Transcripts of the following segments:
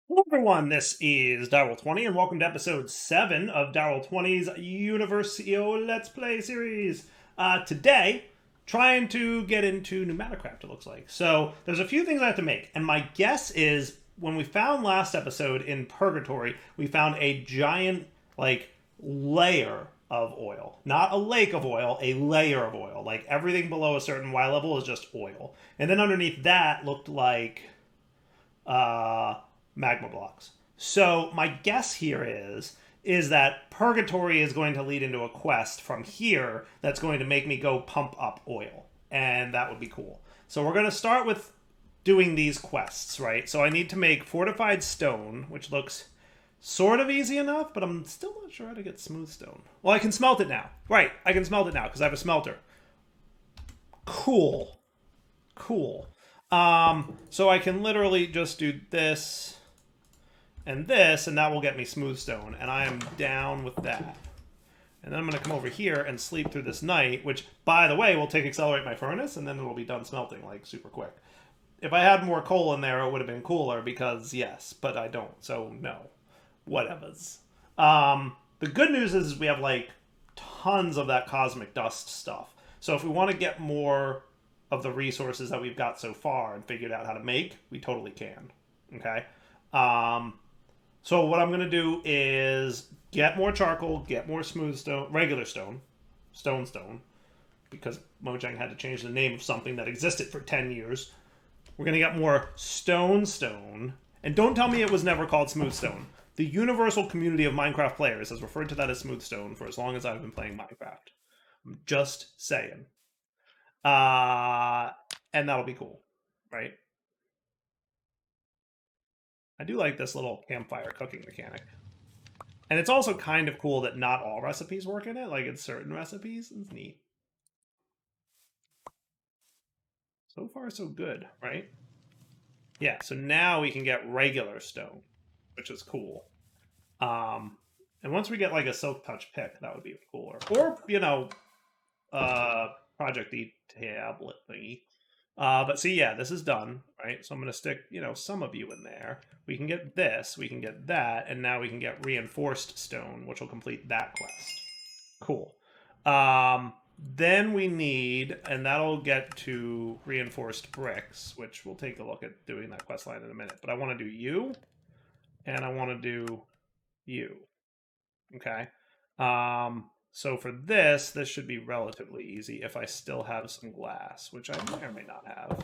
Hello everyone, this is Darryl20 and welcome to episode 7 of Darryl20's UniversIO Let's Play series. Today, trying to get into Pneumaticraft, it looks like. So, there's a few things I have to make, and my guess is when we found last episode in Purgatory, we found a giant, layer of oil. Not a lake of oil, a layer of oil. Like, everything below a certain Y level is just oil. And then underneath that looked like uh, magma blocks. So my guess here is that Purgatory is going to lead into a quest from here that's going to make me go pump up oil, and that would be cool. So we're going to start with doing these quests, right? So I need to make fortified stone, which looks sort of easy enough, but I'm still not sure how to get smooth stone. Well, I can smelt it now. Right, I can smelt it now because I have a smelter. Cool. Cool. So I can literally just do this and this, and that will get me smooth stone, and I am down with that. And then I'm going to come over here and sleep through this night, which, by the way, will accelerate my furnace, and then it'll be done smelting, like, super quick. If I had more coal in there, it would have been cooler, because yes, but I don't, so no. Whatevers. The good news is we have, like, tons of that cosmic dust stuff. So if we want to get more of the resources that we've got so far and figured out how to make, we totally can. Okay? So what I'm going to do is get more charcoal, get more smooth stone, regular stone, stone, because Mojang had to change the name of something that existed for 10 years. We're going to get more stone, and don't tell me it was never called smooth stone. The universal community of Minecraft players has referred to that as smooth stone for as long as I've been playing Minecraft. I'm just saying. And that'll be cool, right? I do like this little campfire cooking mechanic. And it's also kind of cool that not all recipes work in it. Like, it's certain recipes. It's neat. So far, so good, right? Yeah, so now we can get regular stone, which is cool. And once we get, like, a Silk Touch pick, that would be cooler. Or, Project E tablet thingy. But see, yeah, this is done, right? So I'm going to stick, some of you in there. We can get this, we can get that, and now we can get reinforced stone, which will complete that quest. Cool. Then we need, and that'll get to reinforced bricks, which we'll take a look at doing that quest line in a minute. But I want to do you, and I want to do you. Okay. So for this should be relatively easy if I still have some glass, which I may or may not have.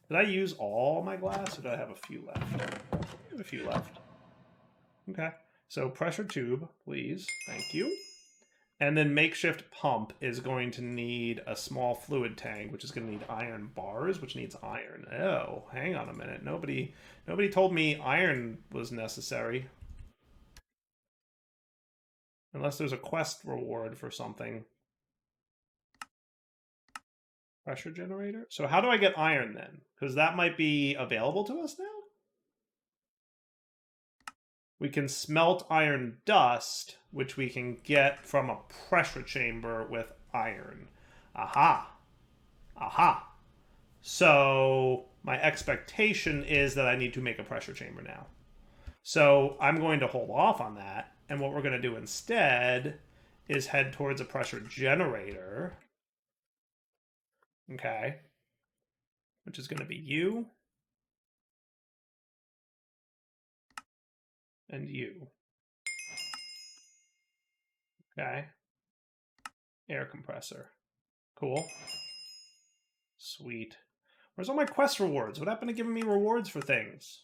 Did I use all my glass, or do I have a few left? I have a few left. Okay. So pressure tube, please. Thank you. And then makeshift pump is going to need a small fluid tank, which is going to need iron bars, which needs iron. Oh, hang on a minute. Nobody told me iron was necessary. Unless there's a quest reward for something. Pressure generator? So how do I get iron then? Because that might be available to us now? We can smelt iron dust, which we can get from a pressure chamber with iron. Aha. Aha. So my expectation is that I need to make a pressure chamber now. So I'm going to hold off on that. And what we're going to do instead is head towards a pressure generator. Okay. Which is going to be you. And you. Okay. Air compressor. Cool. Sweet. Where's all my quest rewards? What happened to giving me rewards for things?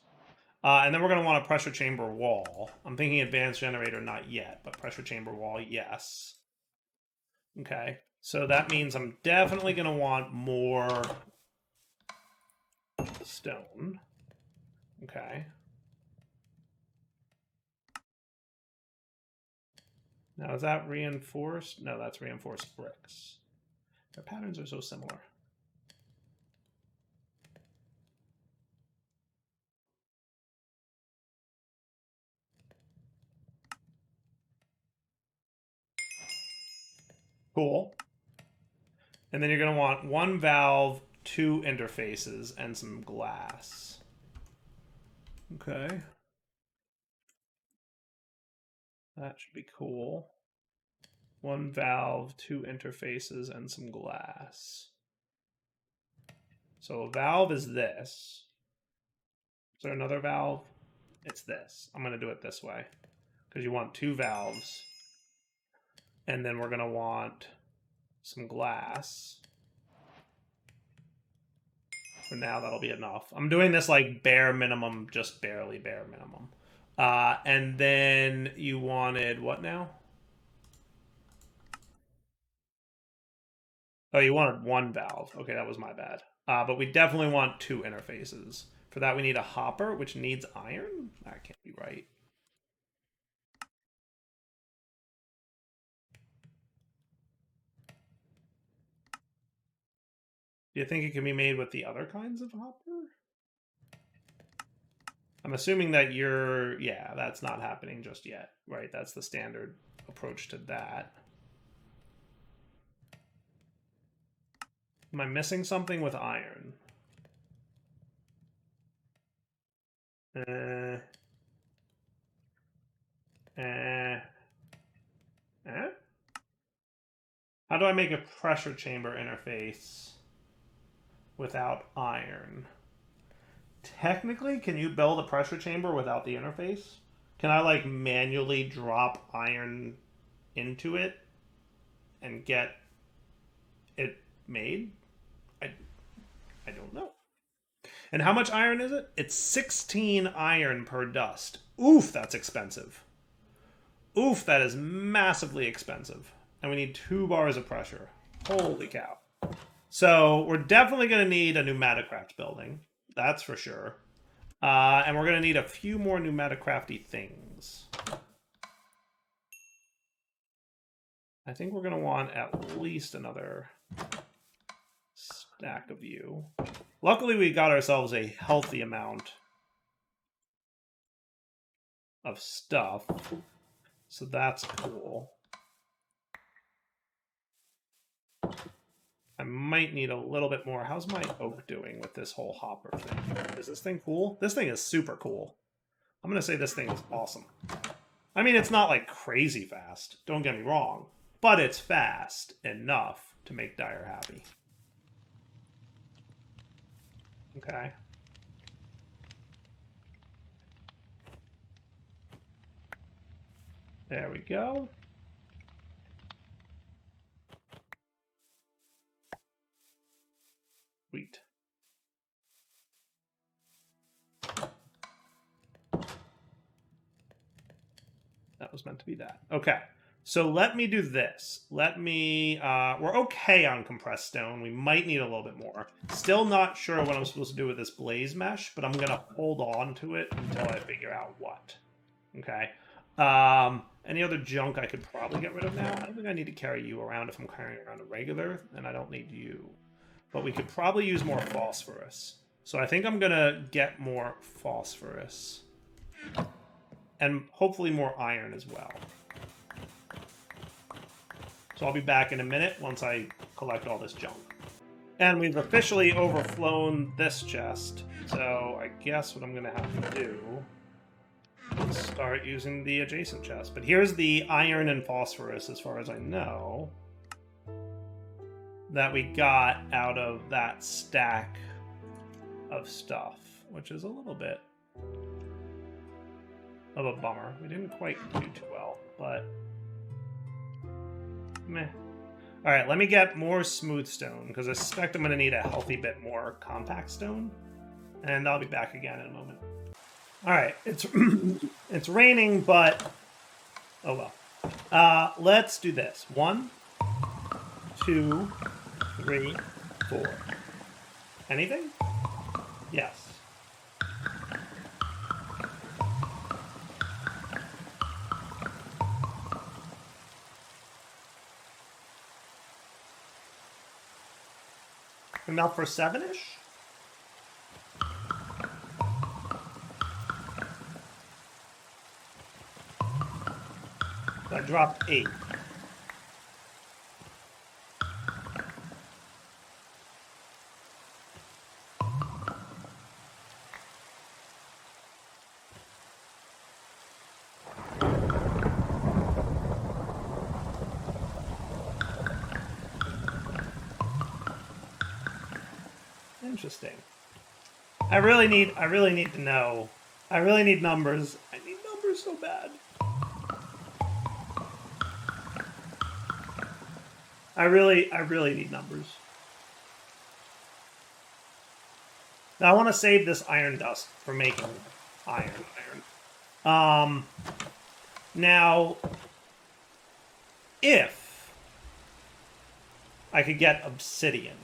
And then we're going to want a pressure chamber wall. I'm thinking advanced generator, not yet, but pressure chamber wall, yes. Okay. So that means I'm definitely going to want more stone. Okay. Now, is that reinforced? No, that's reinforced bricks. Their patterns are so similar. Cool. And then you're going to want one valve, two interfaces, and some glass. Okay. That should be cool. 1 valve, 2 interfaces, and some glass. So a valve is this. Is there another valve? It's this. I'm going to do it this way because you want 2 valves. And then we're going to want some glass. For now, that'll be enough. I'm doing this like bare minimum, just barely bare minimum. And then you wanted what now? Oh, you wanted 1 valve. Okay, that was my bad. But we definitely want 2 interfaces. For that, we need a hopper, which needs iron? That can't be right. Do you think it can be made with the other kinds of hopper? I'm assuming that you're... Yeah, that's not happening just yet, right? That's the standard approach to that. Am I missing something with iron? How do I make a pressure chamber interface without iron? Technically, can you build a pressure chamber without the interface? Can I like manually drop iron into it and get it made? I don't know. And how much iron is it? It's 16 iron per dust. Oof, that's expensive. Oof, that is massively expensive. And we need 2 bars of pressure. Holy cow. So we're definitely going to need a pneumaticraft building. That's for sure. And we're going to need a few more pneumaticrafty things. I think we're going to want at least another stack of you. Luckily, we got ourselves a healthy amount of stuff. So that's cool. I might need a little bit more. How's my oak doing with this whole hopper thing? Is this thing cool? This thing is super cool. I'm going to say this thing is awesome. I mean, it's not like crazy fast. Don't get me wrong. But it's fast enough to make Dyer happy. Okay. There we go. Sweet. That was meant to be that. Okay. So let me do this. Let me... we're okay on compressed stone. We might need a little bit more. Still not sure what I'm supposed to do with this blaze mesh, but I'm going to hold on to it until I figure out what. Okay. Any other junk I could probably get rid of now? I don't think I need to carry you around if I'm carrying around a regular, and I don't need you. But we could probably use more phosphorus. So I think I'm going to get more phosphorus. And hopefully more iron as well. So I'll be back in a minute once I collect all this junk. And we've officially overflown this chest. So I guess what I'm going to have to do is start using the adjacent chest. But here's the iron and phosphorus, as far as I know, that we got out of that stack of stuff, which is a little bit of a bummer. We didn't quite do too well, but meh. All right, let me get more smooth stone, because I suspect I'm going to need a healthy bit more compact stone, and I'll be back again in a moment. All right, it's it's raining, but oh well. Let's do this. 1, 2, 3, 4. Anything? Yes. Enough for 7-ish? I dropped 8. Interesting. I really need to know. I really need numbers. I need numbers so bad. I really need numbers. Now I want to save this iron dust for making iron. Now, if I could get obsidian,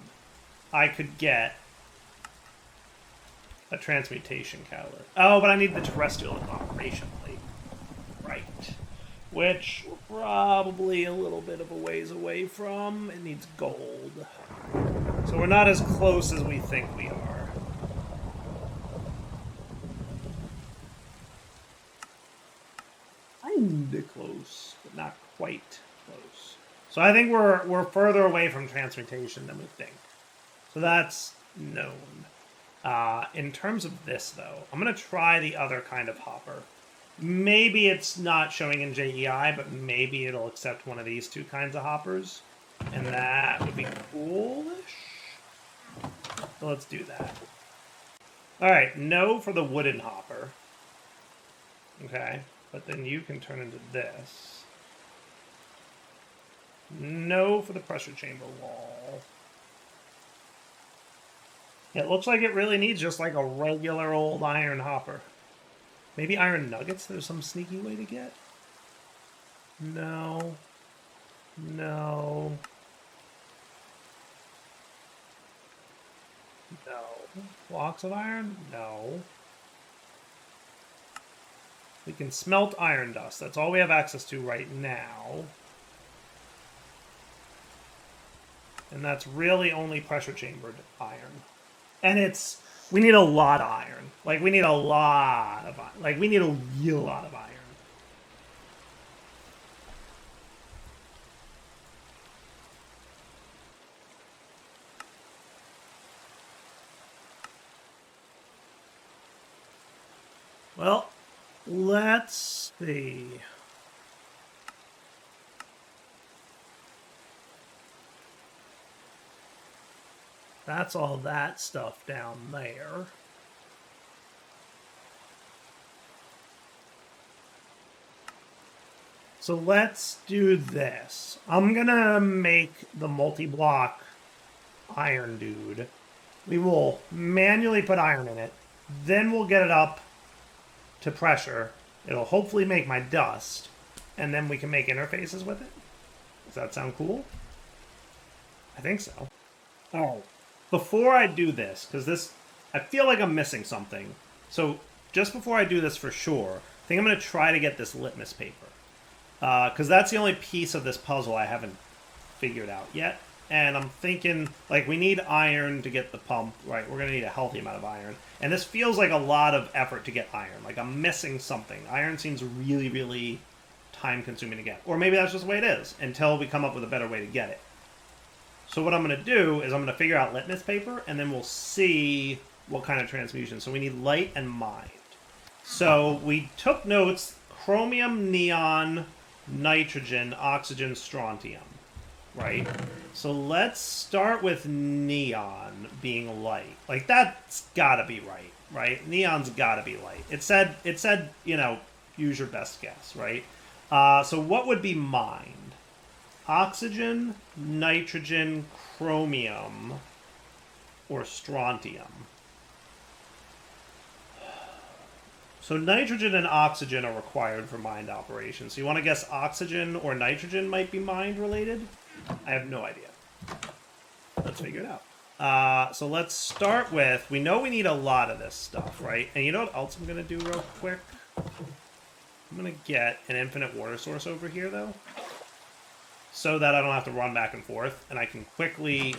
I could get a transmutation catalyst. Oh, but I need the terrestrial operation plate. Right. Which we're probably a little bit of a ways away from. It needs gold. So we're not as close as we think we are. Kinda close, but not quite close. So I think we're further away from transmutation than we think. So that's known. In terms of this, though, I'm going to try the other kind of hopper. Maybe it's not showing in JEI, but maybe it'll accept one of these two kinds of hoppers. And that would be coolish. So let's do that. Alright, no for the wooden hopper. Okay, but then you can turn into this. No for the pressure chamber wall. It looks like it really needs just like a regular old iron hopper. Maybe iron nuggets there's some sneaky way to get? No. No. No. Blocks of iron? No. We can smelt iron dust. That's all we have access to right now. And that's really only pressure chambered iron. And we need a lot of iron. Like, we need a lot of iron. Like, we need a real lot of iron. Well, let's see. That's all that stuff down there. So let's do this. I'm gonna make the multi-block iron dude. We will manually put iron in it. Then we'll get it up to pressure. It'll hopefully make my dust. And then we can make interfaces with it. Does that sound cool? I think so. Oh. Before I do this, because this, I feel like I'm missing something. So just before I do this for sure, I think I'm going to try to get this litmus paper. Because that's the only piece of this puzzle I haven't figured out yet. And I'm thinking, like, we need iron to get the pump, right? We're going to need a healthy amount of iron. And this feels like a lot of effort to get iron. Like, I'm missing something. Iron seems really, really time-consuming to get. Or maybe that's just the way it is, until we come up with a better way to get it. So what I'm going to do is I'm going to figure out litmus paper, and then we'll see what kind of transmutation. So we need light and mind. So we took notes: chromium, neon, nitrogen, oxygen, strontium. Right? So let's start with neon being light. Like, that's gotta be right, right? Neon's gotta be light. It said, you know, use your best guess, right? So what would be mind? Oxygen, nitrogen, chromium, or strontium. So nitrogen and oxygen are required for mind operations. So you want to guess oxygen or nitrogen might be mind related? I have no idea. Let's figure it out. So let's start with, we know we need a lot of this stuff, right? And you know what else I'm going to do real quick? I'm going to get an infinite water source over here, though, so that I don't have to run back and forth, and I can quickly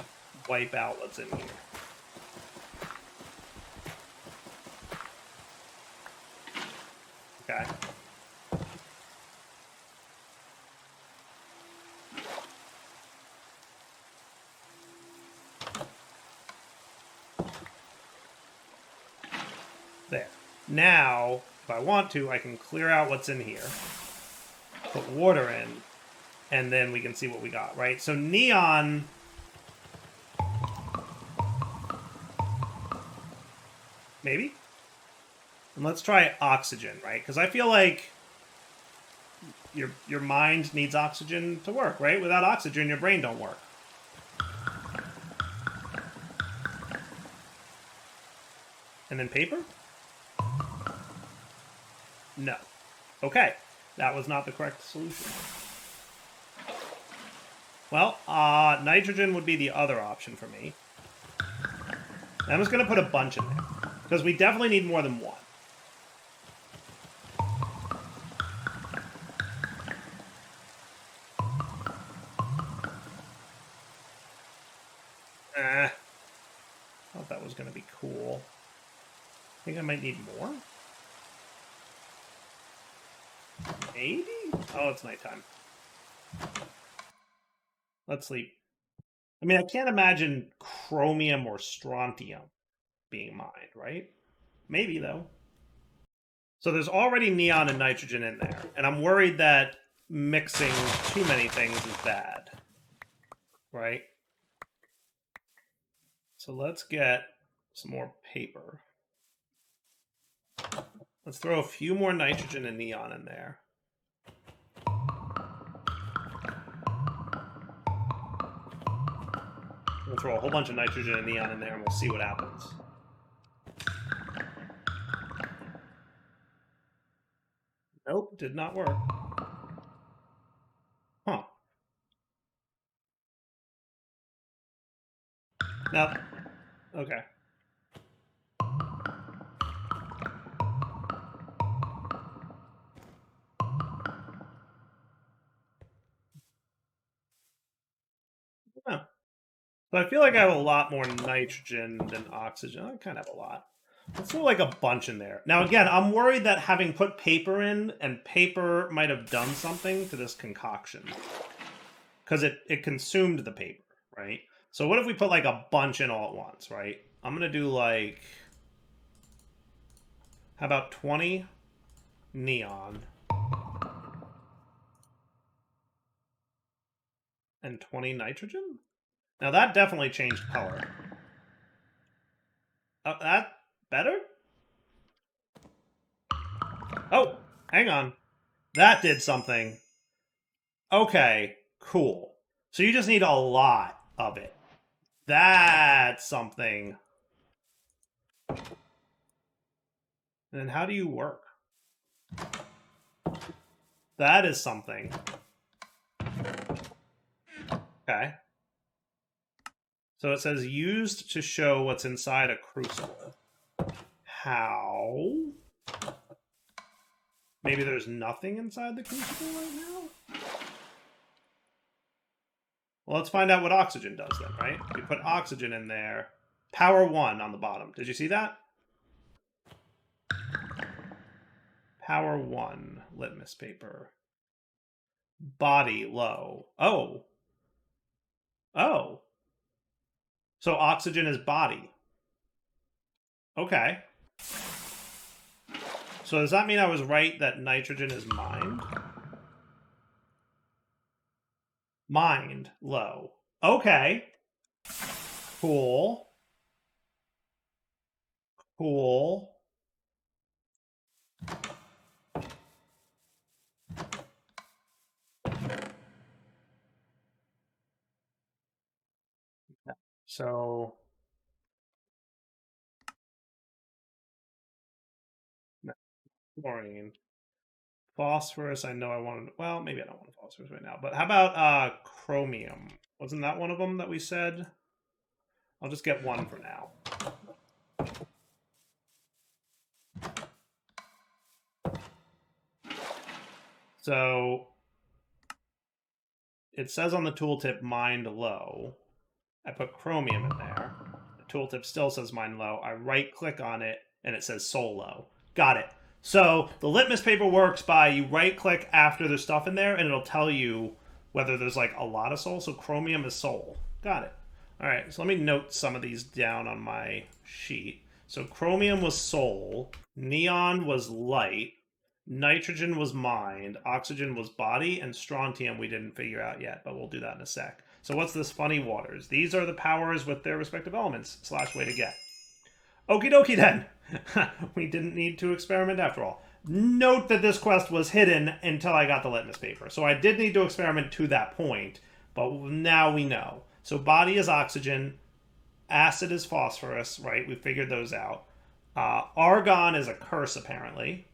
wipe out what's in here. Okay. There. Now, if I want to, I can clear out what's in here, put water in, and then we can see what we got, right? So neon Maybe? And let's try oxygen, right? Because I feel like your mind needs oxygen to work, right? Without oxygen, your brain don't work. And then paper? No. Okay. That was not the correct solution. Well, nitrogen would be the other option for me. And I'm just going to put a bunch in there. Because we definitely need more than one. Thought that was going to be cool. I think I might need more. Maybe? Oh, it's nighttime. Let's sleep. I mean, I can't imagine chromium or strontium being mined, right? Maybe, though. So there's already neon and nitrogen in there, and I'm worried that mixing too many things is bad, right? So let's get some more paper. Let's throw a few more nitrogen and neon in there. We'll throw a whole bunch of nitrogen and neon in there, and we'll see what happens. Nope, did not work. Huh. Now, okay. Huh. So I feel like I have a lot more nitrogen than oxygen. I kind of have a lot. Let's throw like a bunch in there. Now, again, I'm worried that having put paper in, and paper might have done something to this concoction. Because it consumed the paper, right? So what if we put like a bunch in all at once, right? I'm going to do like... How about 20 neon? And 20 nitrogen? Now that definitely changed color. That better? Oh, hang on. That did something. Okay, cool. So you just need a lot of it. That's something. And then how do you work? That is something. Okay. So it says used to show what's inside a crucible. How? Maybe there's nothing inside the crucible right now? Well, let's find out what oxygen does then, right? We put oxygen in there. Power 1 on the bottom. Did you see that? Power 1. Litmus paper. Body low. Oh. Oh. So oxygen is body. Okay. So does that mean I was right that nitrogen is mined? Mined low. Okay. Cool. Cool. So chlorine. Phosphorus, I know I wanted... Well, maybe I don't want phosphorus right now. But how about chromium? Wasn't that one of them that we said? I'll just get one for now. So it says on the tooltip mined low. I put chromium in there. The tooltip still says mine low. I right click on it and it says sol low. Got it. So the litmus paper works by you right click after there's stuff in there and it'll tell you whether there's like a lot of sol. So chromium is sol. Got it. All right, so let me note some of these down on my sheet. So chromium was sol, neon was light, nitrogen was mined, oxygen was body, and strontium we didn't figure out yet, but we'll do that in a sec. So what's this funny waters? These are the powers with their respective elements / way to get. Okie dokie then. We didn't need to experiment after all. Note that this quest was hidden until I got the litmus paper. So I did need to experiment to that point, but now we know. So body is oxygen, acid is phosphorus, right? We figured those out. Argon is a curse, apparently.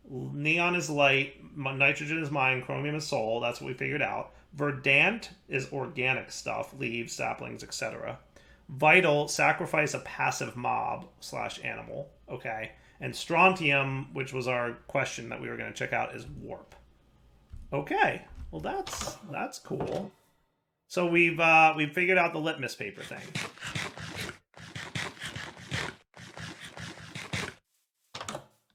Neon is light, nitrogen is mine, chromium is soul. That's what we figured out. Verdant is organic stuff, leaves, saplings, etc. Vital, sacrifice a passive mob / animal. Okay. And strontium, which was our question that we were going to check out, is warp. Okay. Well, that's cool. So we've figured out the litmus paper thing.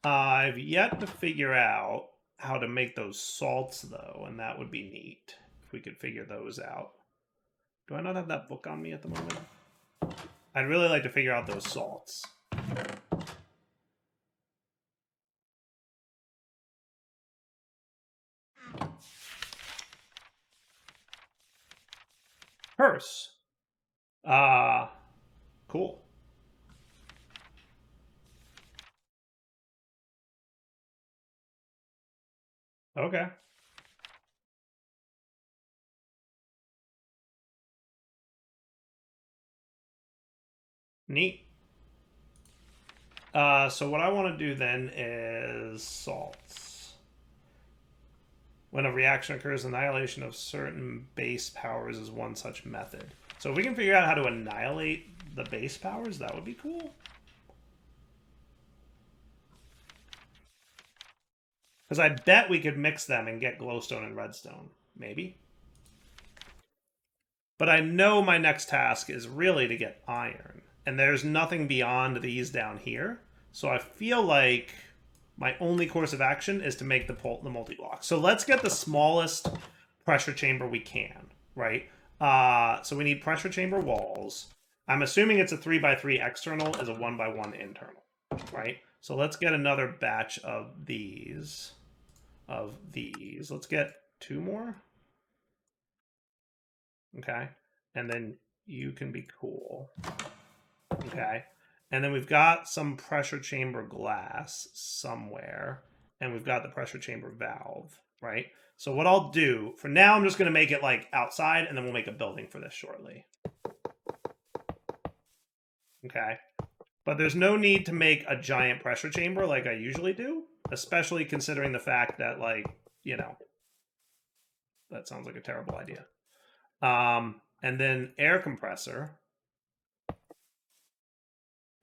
I've yet to figure out how to make those salts, though, and that would be neat if we could figure those out. Do I not have that book on me at the moment? I'd really like to figure out those salts. Purse. Cool. Okay. Neat. So what I want to do then is salts. When a reaction occurs, annihilation of certain base powers is one such method. So if we can figure out how to annihilate the base powers, that would be cool. Because I bet we could mix them and get glowstone and redstone. Maybe. But I know my next task is really to get iron. And there's nothing beyond these down here. So I feel like my only course of action is to make the multi-block. So let's get the smallest pressure chamber we can, right? So we need pressure chamber walls. I'm assuming it's a 3x3 external is a 1x1 internal, right? So let's get another batch of these. Let's get 2 more. Okay. And then you can be cool. Okay. And then we've got some pressure chamber glass somewhere. And we've got the pressure chamber valve, right? So what I'll do, for now, I'm just going to make it like outside, and then we'll make a building for this shortly. Okay. But there's no need to make a giant pressure chamber like I usually do, especially considering the fact that, like, you know, that sounds like a terrible idea. And then air compressor.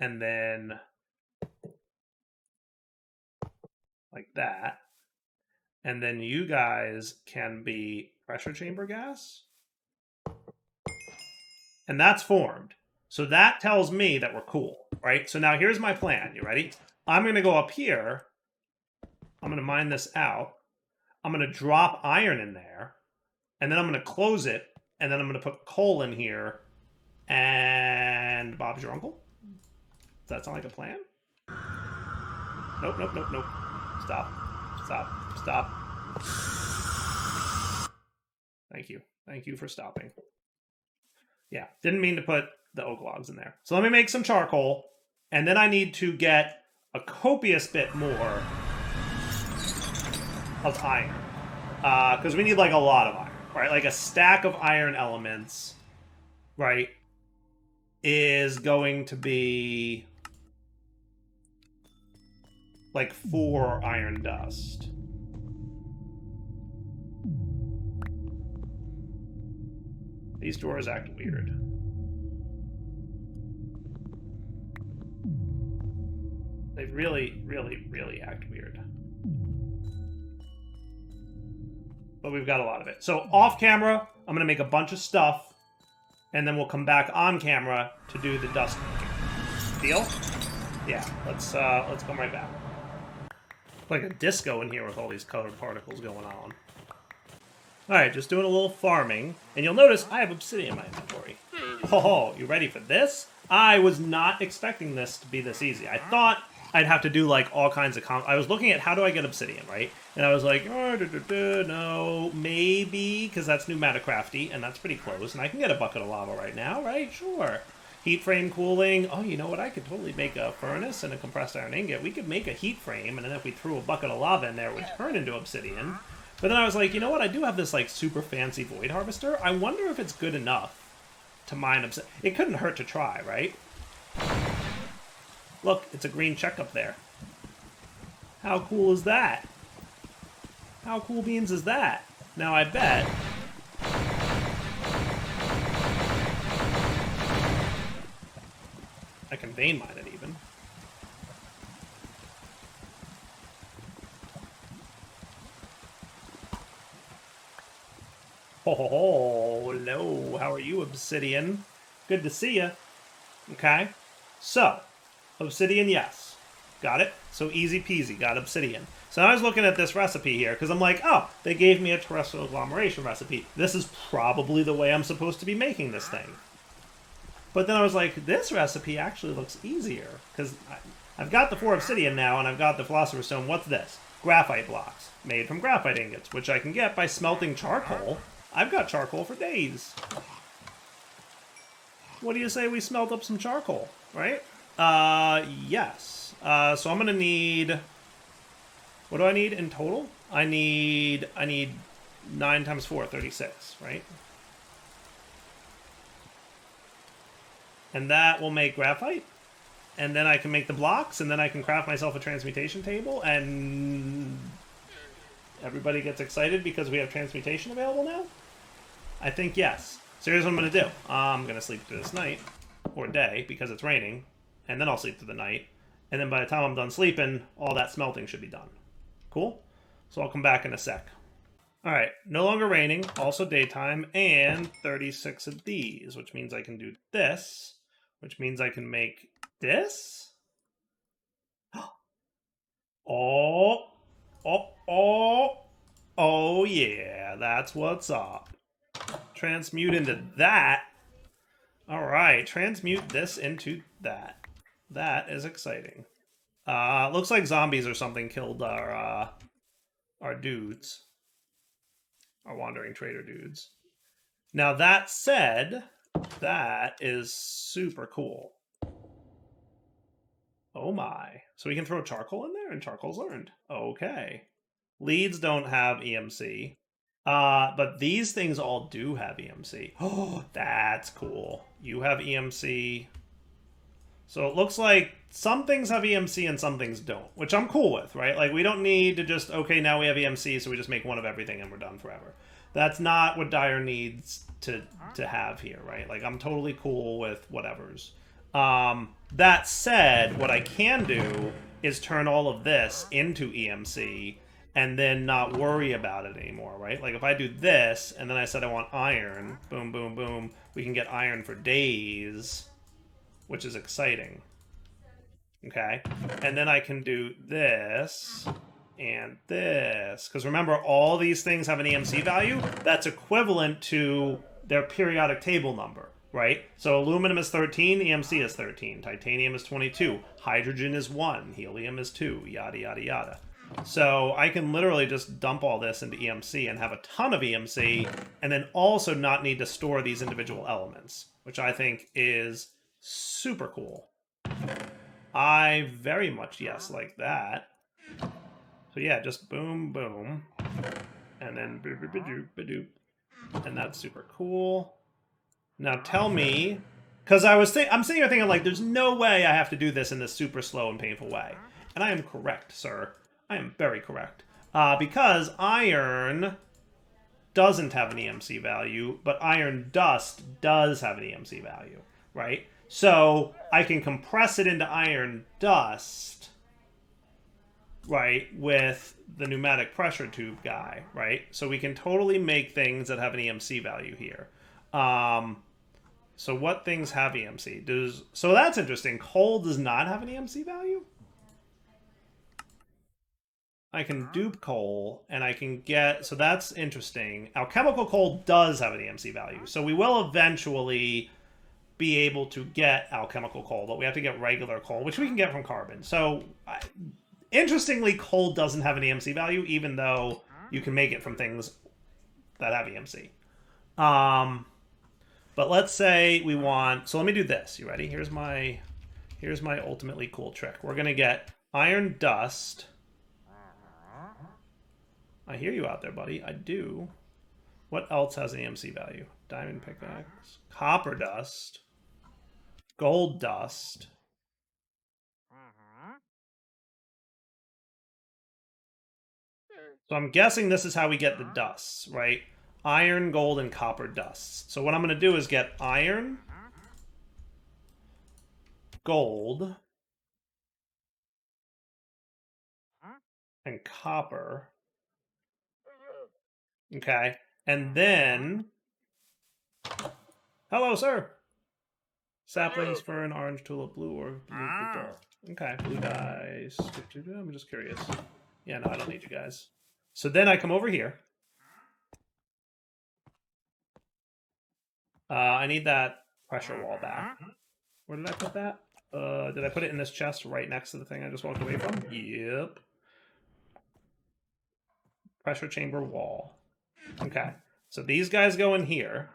And then like that. And then you guys can be pressure chamber gas. And that's formed. So that tells me that we're cool, right? So now here's my plan. You ready? I'm going to go up here. I'm going to mine this out. I'm going to drop iron in there. And then I'm going to close it. And then I'm going to put coal in here. And Bob's your uncle? Does that sound like a plan? Nope, nope, nope, nope. Stop. Stop. Stop. Thank you. Thank you for stopping. Yeah, didn't mean to put the oak logs in there. So let me make some charcoal. And then I need to get a copious bit more of iron. Because we need like a lot of iron, right? Like a stack of iron elements, right, is going to be like 4 iron dust. These doors act weird. They really, really, really act weird. But we've got a lot of it. So off camera, I'm going to make a bunch of stuff, and then we'll come back on camera to do the dust making. Deal? Yeah, let's come right back. Like a disco in here with all these colored particles going on. Alright, just doing a little farming. And you'll notice I have obsidian in my inventory. Oh, you ready for this? I was not expecting this to be this easy. I thought I'd have to do like all kinds of... I was looking at how do I get obsidian, right? And I was like, oh, no, maybe, because that's new Metacrafty, and that's pretty close. And I can get a bucket of lava right now, right? Sure. Heat frame cooling. Oh, you know what? I could totally make a furnace and a compressed iron ingot. We could make a heat frame, and then if we threw a bucket of lava in there, it would turn into obsidian. But then I was like, you know what? I do have this like super fancy void harvester. I wonder if it's good enough to mine obsidian. It couldn't hurt to try, right? Look, it's a green check up there. How cool is that? How cool beans is that? Now I bet... I can vein mine it even. Oh, hello. How are you, Obsidian? Good to see you. Okay. So, Obsidian, yes. Got it. So easy peasy. Got Obsidian. So now I was looking at this recipe here, because I'm like, oh, they gave me a terrestrial agglomeration recipe. This is probably the way I'm supposed to be making this thing. But then I was like, this recipe actually looks easier, because I've got the 4 obsidian now, and I've got the philosopher's stone. What's this? Graphite blocks, made from graphite ingots, which I can get by smelting charcoal. I've got charcoal for days. What do you say we smelt up some charcoal, right? Yes. So I'm going to need... What do I need in total? I need 9 times 4, 36, right? And that will make graphite. And then I can make the blocks, and then I can craft myself a transmutation table, and everybody gets excited because we have transmutation available now? I think yes. So here's what I'm going to do. I'm going to sleep through this night, or day, because it's raining, and then I'll sleep through the night. And then by the time I'm done sleeping, all that smelting should be done. Cool? So I'll come back in a sec. Alright, no longer raining, also daytime, and 36 of these, which means I can do this, which means I can make this? Oh, oh yeah, that's what's up. Transmute into that. Alright, transmute this into that. That is exciting. Looks like zombies or something killed our dudes. Our wandering trader dudes. Now that said, that is super cool. Oh my. So we can throw charcoal in there and charcoal's learned. Okay. Leads don't have EMC. But these things all do have EMC. Oh, that's cool. You have EMC. So it looks like some things have EMC and some things don't, which I'm cool with, right? Like, we don't need to just, okay, now we have EMC, so we just make one of everything and we're done forever. That's not what Dire needs to have here, right? Like, I'm totally cool with whatever's. That said, what I can do is turn all of this into EMC and then not worry about it anymore, right? Like, if I do this, and then I said I want iron, boom, boom, boom, we can get iron for days, which is exciting. Okay? And then I can do this and this. Because remember, all these things have an EMC value that's equivalent to their periodic table number, right? So aluminum is 13, EMC is 13. Titanium is 22. Hydrogen is 1. Helium is 2. Yada, yada, yada. So I can literally just dump all this into EMC and have a ton of EMC, and then also not need to store these individual elements, which I think is super cool. I very much yes like that. So yeah, just boom, boom, and then boop, boop, boop, boop, boop, and that's super cool. Now tell me, because I'm sitting here thinking like, there's no way I have to do this in this super slow and painful way, and I am correct, sir. I am very correct, because iron doesn't have an EMC value, but iron dust does have an EMC value, right? So I can compress it into iron dust, right, with the pneumatic pressure tube guy, right? So we can totally make things that have an EMC value here. So what things have EMC? So that's interesting. Coal does not have an EMC value? I can dupe coal, and I can get... So that's interesting. Alchemical coal does have an EMC value. So we will eventually be able to get alchemical coal, but we have to get regular coal, which we can get from carbon. So, interestingly, coal doesn't have an EMC value, even though you can make it from things that have EMC. But let's say we want... So let me do this. You ready? Here's my ultimately cool trick. We're going to get iron dust. I hear you out there, buddy. I do. What else has an EMC value? Diamond pickaxe. Copper dust. Gold dust. So I'm guessing this is how we get the dusts, right? Iron, gold, and copper dusts. So what I'm going to do is get iron, gold, and copper. Okay. And then... Hello, sir! Saplings, fern, orange tulip, blue, or blue fruit. Okay, blue dice. I'm just curious. Yeah, no, I don't need you guys. So then I come over here. I need that pressure wall back. Where did I put that? Did I put it in this chest right next to the thing I just walked away from? Yep. Pressure chamber wall. Okay. So these guys go in here.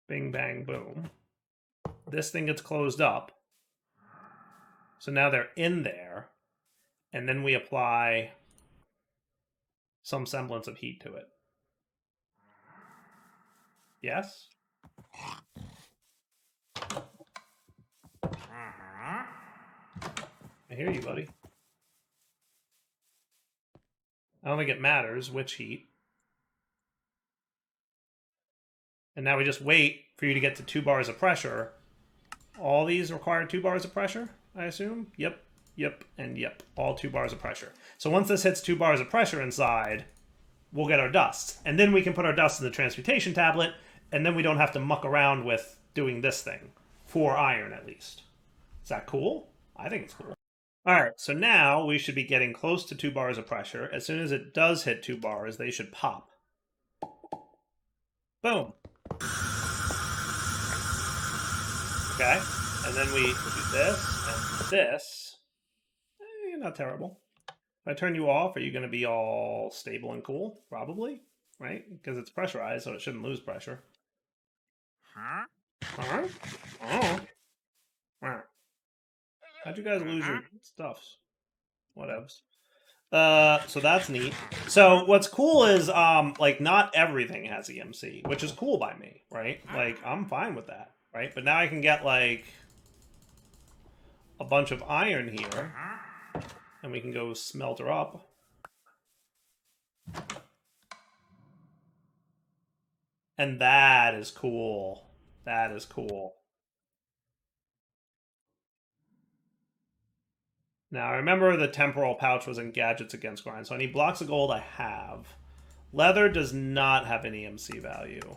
Bing, bang, boom. This thing gets closed up. So now they're in there. And then we apply some semblance of heat to it. Yes? I hear you, buddy. I don't think it matters which heat. And now we just wait for you to get to 2 bars of pressure. All these require 2 bars of pressure, I assume? Yep, yep, and yep. All 2 bars of pressure. So once this hits 2 bars of pressure inside, we'll get our dust. And then we can put our dust in the transmutation tablet, and then we don't have to muck around with doing this thing. For iron, at least. Is that cool? I think it's cool. Alright, so now we should be getting close to 2 bars of pressure. As soon as it does hit 2 bars, they should pop. Boom. Okay, and then we do this and this. Not terrible. If I turn you off, are you going to be all stable and cool? Probably, right? Because it's pressurized, so it shouldn't lose pressure. Huh? Oh. How'd you guys lose your stuffs? Whatevs. So that's neat. So what's cool is, like, not everything has EMC, which is cool by me, right? Like, I'm fine with that, right? But now I can get, like, a bunch of iron here, and we can go smelt her up. And that is cool. That is cool. Now, I remember the temporal pouch was in gadgets against grind, so I need blocks of gold. I have. Leather does not have an EMC value.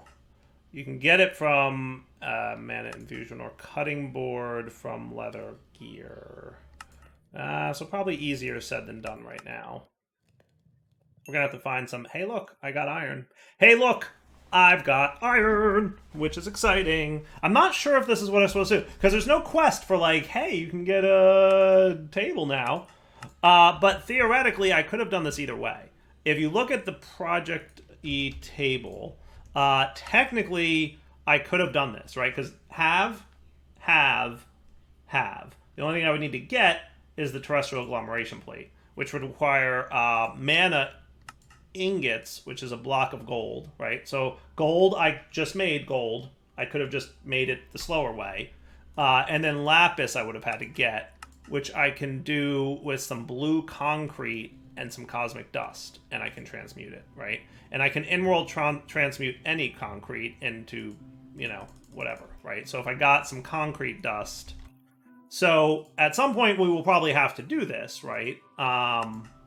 You can get it from mana infusion or cutting board from leather gear. So probably easier said than done right now. We're going to have to find some... Hey, look, I got iron. Hey, look, I've got iron, which is exciting. I'm not sure if this is what I'm supposed to do, because there's no quest for, like, hey, you can get a table now. But theoretically, I could have done this either way. If you look at the Project E table, technically, I could have done this, right? Because have. The only thing I would need to get is the terrestrial agglomeration plate, which would require mana ingots, which is a block of gold, right? So gold, I just made gold. I could have just made it the slower way. And then lapis I would have had to get, which I can do with some blue concrete and some cosmic dust, and I can transmute it, right? And I can in-world transmute any concrete into, you know, whatever, right? So if I got some concrete dust... So at some point we will probably have to do this, right?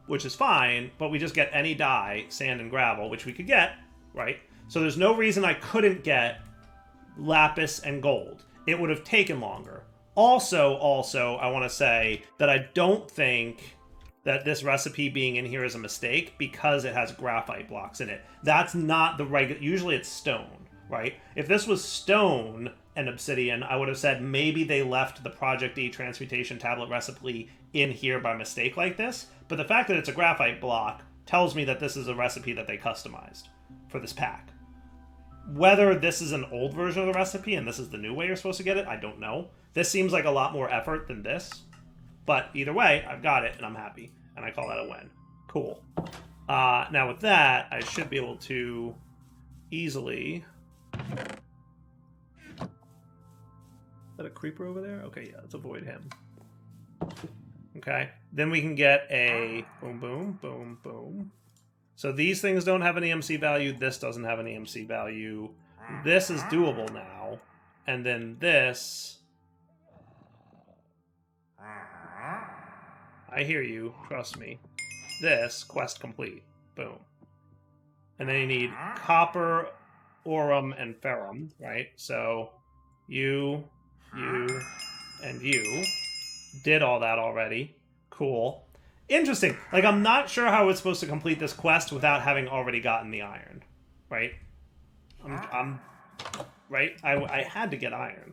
Which is fine, but we just get any dye, sand and gravel, which we could get, right? So there's no reason I couldn't get lapis and gold. It would have taken longer. Also, I want to say that I don't think that this recipe being in here is a mistake because it has graphite blocks in it. That's not the regular... Usually it's stone, right? If this was stone and obsidian, I would have said maybe they left the Project E transmutation tablet recipe in here by mistake like this. But the fact that it's a graphite block tells me that this is a recipe that they customized for this pack. Whether this is an old version of the recipe and this is the new way you're supposed to get it, I don't know. This seems like a lot more effort than this. But either way, I've got it and I'm happy. And I call that a win. Cool. Now with that, I should be able to easily... Is that a creeper over there? Okay, yeah, let's avoid him. Okay, then we can get a boom, boom, boom, boom. So these things don't have an EMC value. This doesn't have an EMC value. This is doable now. And then this... I hear you. Trust me. This, quest complete. Boom. And then you need copper, aurum, and ferrum, right? So you, and you did all that already. Cool. Interesting. Like, I'm not sure how it's supposed to complete this quest without having already gotten the iron, right? Right? I had to get iron.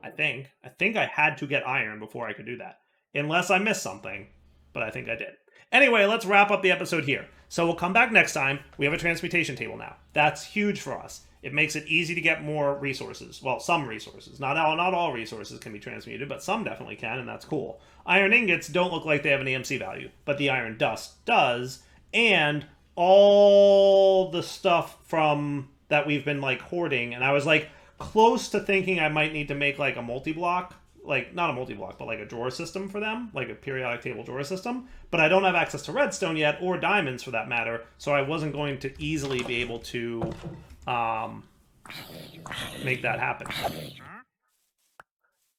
I think I had to get iron before I could do that. Unless I missed something, but I think I did. Anyway, let's wrap up the episode here. So we'll come back next time. We have a transmutation table now. That's huge for us. It makes it easy to get more resources. Well, some resources. Not all resources can be transmuted, but some definitely can, and that's cool. Iron ingots don't look like they have an EMC value, but the iron dust does, and all the stuff from that we've been, like, hoarding, and I was, like, close to thinking I might need to make, like, a multi-block, like, not a multi-block, but, like, a drawer system for them, like a periodic table drawer system, but I don't have access to redstone yet, or diamonds for that matter, so I wasn't going to easily be able to make that happen.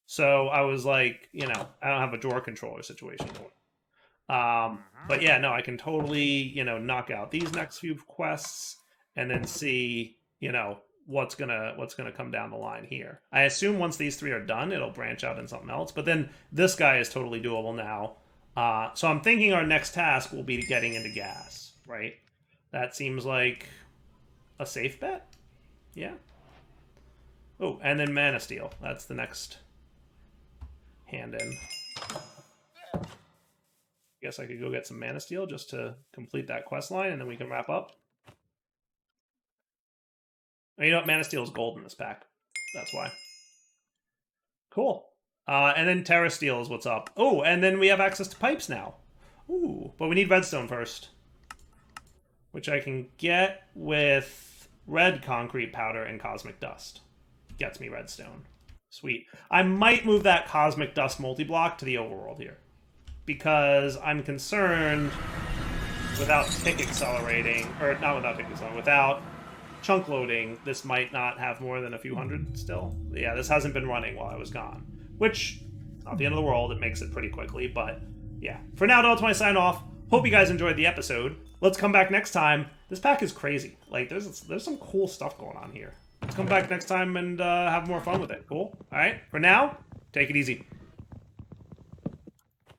So I was like, you know, I don't have a drawer controller situation going. But yeah, no, I can totally, you know, knock out these next few quests and then see, you know, what's gonna come down the line here. I assume once these three are done, it'll branch out in something else. But then this guy is totally doable now. So I'm thinking our next task will be getting into gas, right? That seems like a safe bet. Yeah. Oh, and then Mana Steel. That's the next hand in. Guess I could go get some Mana Steel just to complete that quest line, and then we can wrap up. You know what? Mana Steel is gold in this pack. That's why. Cool. And then Terra Steel is what's up. Oh, and then we have access to pipes now. Ooh, but we need redstone first. Which I can get with red concrete powder and cosmic dust. Gets me redstone. Sweet. I might move that cosmic dust multi-block to the overworld here. Because I'm concerned without tick accelerating, or not without tick accelerating, without chunk loading, this might not have more than a few hundred still. Yeah, this hasn't been running while I was gone. Which, not the end of the world, it makes it pretty quickly, but yeah. For now, that's my sign off. Hope you guys enjoyed the episode. Let's come back next time. This pack is crazy. Like, there's some cool stuff going on here. Let's come back next time and have more fun with it. Cool? Alright, for now, take it easy.